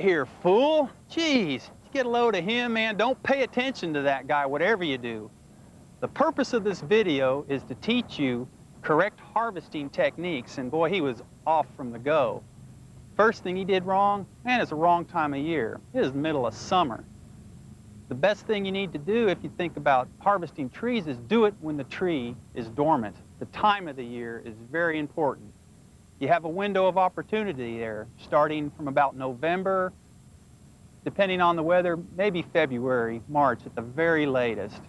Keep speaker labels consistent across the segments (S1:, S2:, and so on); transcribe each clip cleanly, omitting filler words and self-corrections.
S1: of here, fool. Jeez, you get a load of him, man. Don't pay attention to that guy, whatever you do. The purpose of this video is to teach you correct harvesting techniques, and boy, he was off from the go. First thing he did wrong, man, it's the wrong time of year. It is the middle of summer. The best thing you need to do if you think about harvesting trees is do it when the tree is dormant. The time of the year is very important. You have a window of opportunity there, starting from about November, depending on the weather, maybe February, March at the very latest.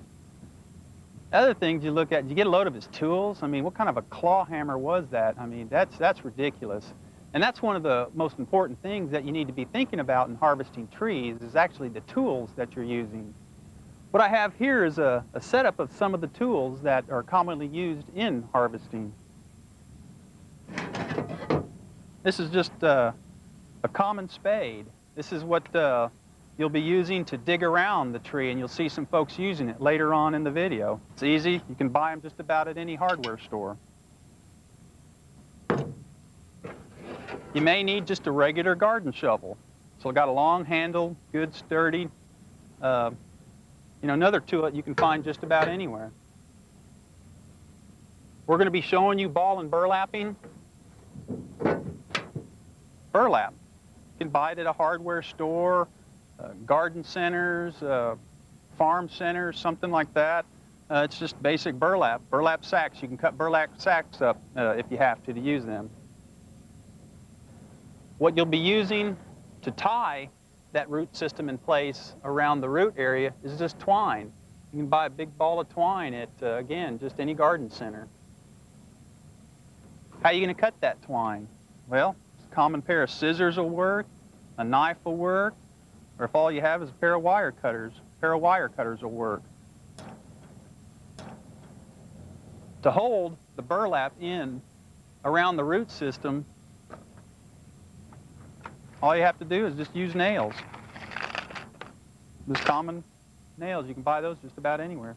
S1: Other things you look at, you get a load of his tools. I mean, what kind of a claw hammer was that? I mean, that's ridiculous. And that's one of the most important things that you need to be thinking about in harvesting trees is actually the tools that you're using. What I have here is a setup of some of the tools that are commonly used in harvesting. This is just a common spade. This is what you'll be using to dig around the tree, and you'll see some folks using it later on in the video. It's easy. You can buy them just about at any hardware store. You may need just a regular garden shovel. So it's got a long handle, good, sturdy. Another tool that you can find just about anywhere. We're going to be showing you ball and burlapping. Burlap. You can buy it at a hardware store, garden centers, farm centers, something like that. It's just basic burlap. Burlap sacks. You can cut burlap sacks up if you have to use them. What you'll be using to tie that root system in place around the root area is just twine. You can buy a big ball of twine at, again, just any garden center. How are you going to cut that twine? Well, a common pair of scissors will work, a knife will work, or if all you have is a pair of wire cutters will work. To hold the burlap in around the root system, all you have to do is just use nails. Just common nails. You can buy those just about anywhere.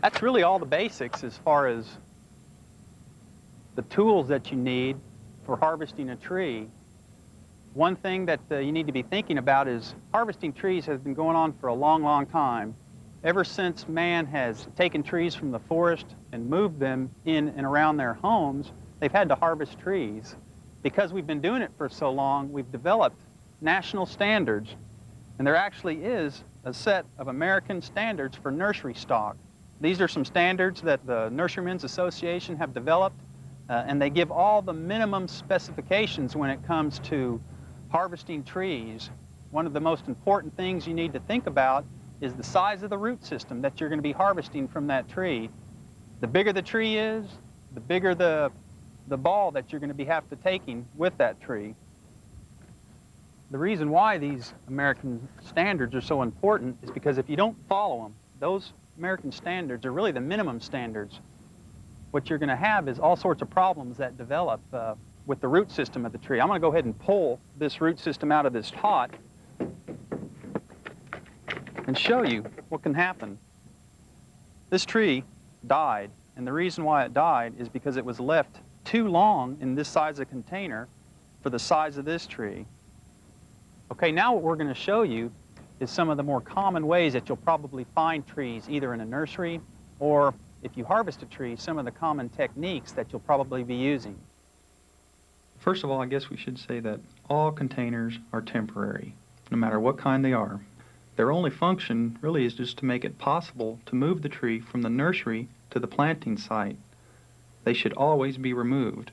S1: That's really all the basics as far as the tools that you need for harvesting a tree. One thing that you need to be thinking about is harvesting trees has been going on for a long, long time. Ever since man has taken trees from the forest and moved them in and around their homes, they've had to harvest trees. Because we've been doing it for so long, we've developed national standards. And there actually is a set of American standards for nursery stock. These are some standards that the Nurserymen's Association have developed, and they give all the minimum specifications when it comes to harvesting trees. One of the most important things you need to think about is the size of the root system that you're going to be harvesting from that tree. The bigger the tree is, the bigger the ball that you're going to have to taking with that tree. The reason why these American standards are so important is because if you don't follow them, those American standards are really the minimum standards. What you're going to have is all sorts of problems that develop with the root system of the tree. I'm going to go ahead and pull this root system out of this pot and show you what can happen. This tree died, and the reason why it died is because it was left too long in this size of container for the size of this tree. Okay, now what we're going to show you is some of the more common ways that you'll probably find trees either in a nursery or if you harvest a tree, some of the common techniques that you'll probably be using.
S2: First of all, I guess we should say that all containers are temporary, no matter what kind they are. Their only function really is just to make it possible to move the tree from the nursery to the planting site. They should always be removed.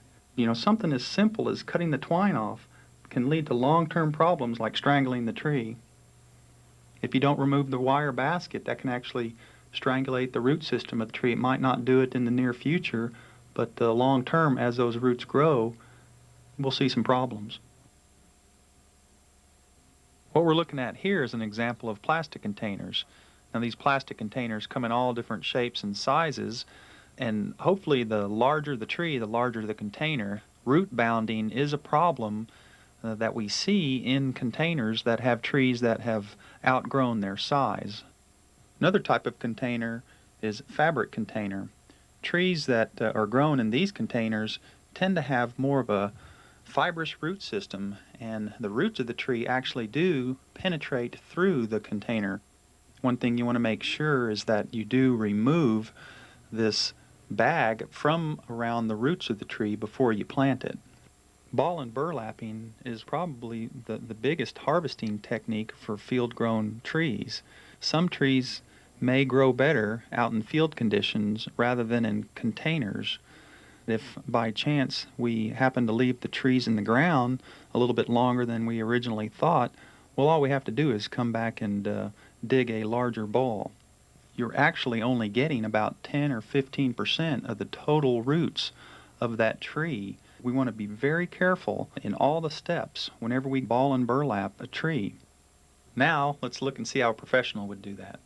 S2: Something as simple as cutting the twine off can lead to long-term problems like strangling the tree. If you don't remove the wire basket, that can actually strangulate the root system of the tree. It might not do it in the near future, but long-term, as those roots grow, we'll see some problems. What we're looking at here is an example of plastic containers. Now, these plastic containers come in all different shapes and sizes, and hopefully the larger the tree, the larger the container. Root bounding is a problem that we see in containers that have trees that have outgrown their size. Another type of container is fabric container. Trees that are grown in these containers tend to have more of a fibrous root system, and the roots of the tree actually do penetrate through the container. One thing you want to make sure is that you do remove this bag from around the roots of the tree before you plant it. Ball and burlapping is probably the biggest harvesting technique for field-grown trees. Some trees may grow better out in field conditions rather than in containers. If by chance we happen to leave the trees in the ground a little bit longer than we originally thought, well, all we have to do is come back and dig a larger ball. You're actually only getting about 10 or 15% of the total roots of that tree. We want to be very careful in all the steps whenever we ball and burlap a tree. Now, let's look and see how a professional would do that.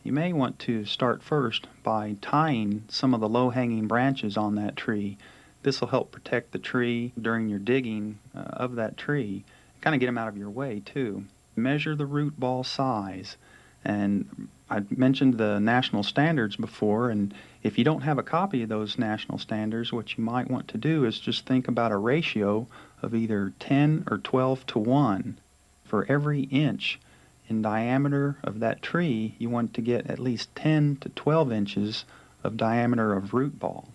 S2: You may want to start first by tying some of the low-hanging branches on that tree. This will help protect the tree during your digging of that tree. Kind of get them out of your way, too. Measure the root ball size. And I mentioned the national standards before, and if you don't have a copy of those national standards, what you might want to do is just think about a ratio of either 10 or 12 to 1. For every inch in diameter of that tree, you want to get at least 10 to 12 inches of diameter of root ball.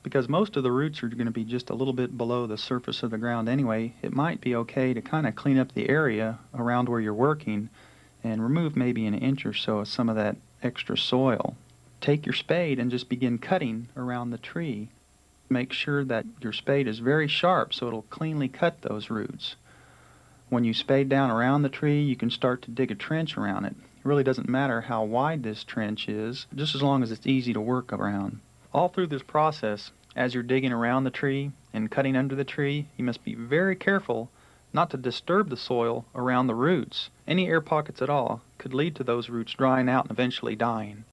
S2: Because most of the roots are going to be just a little bit below the surface of the ground anyway, it might be okay to kind of clean up the area around where you're working and remove maybe an inch or so of some of that extra soil. Take your spade and just begin cutting around the tree. Make sure that your spade is very sharp so it'll cleanly cut those roots. When you spade down around the tree, you can start to dig a trench around it. It really doesn't matter how wide this trench is, just as long as it's easy to work around. All through this process, as you're digging around the tree and cutting under the tree, you must be very careful not to disturb the soil around the roots. Any air pockets at all could lead to those roots drying out and eventually dying.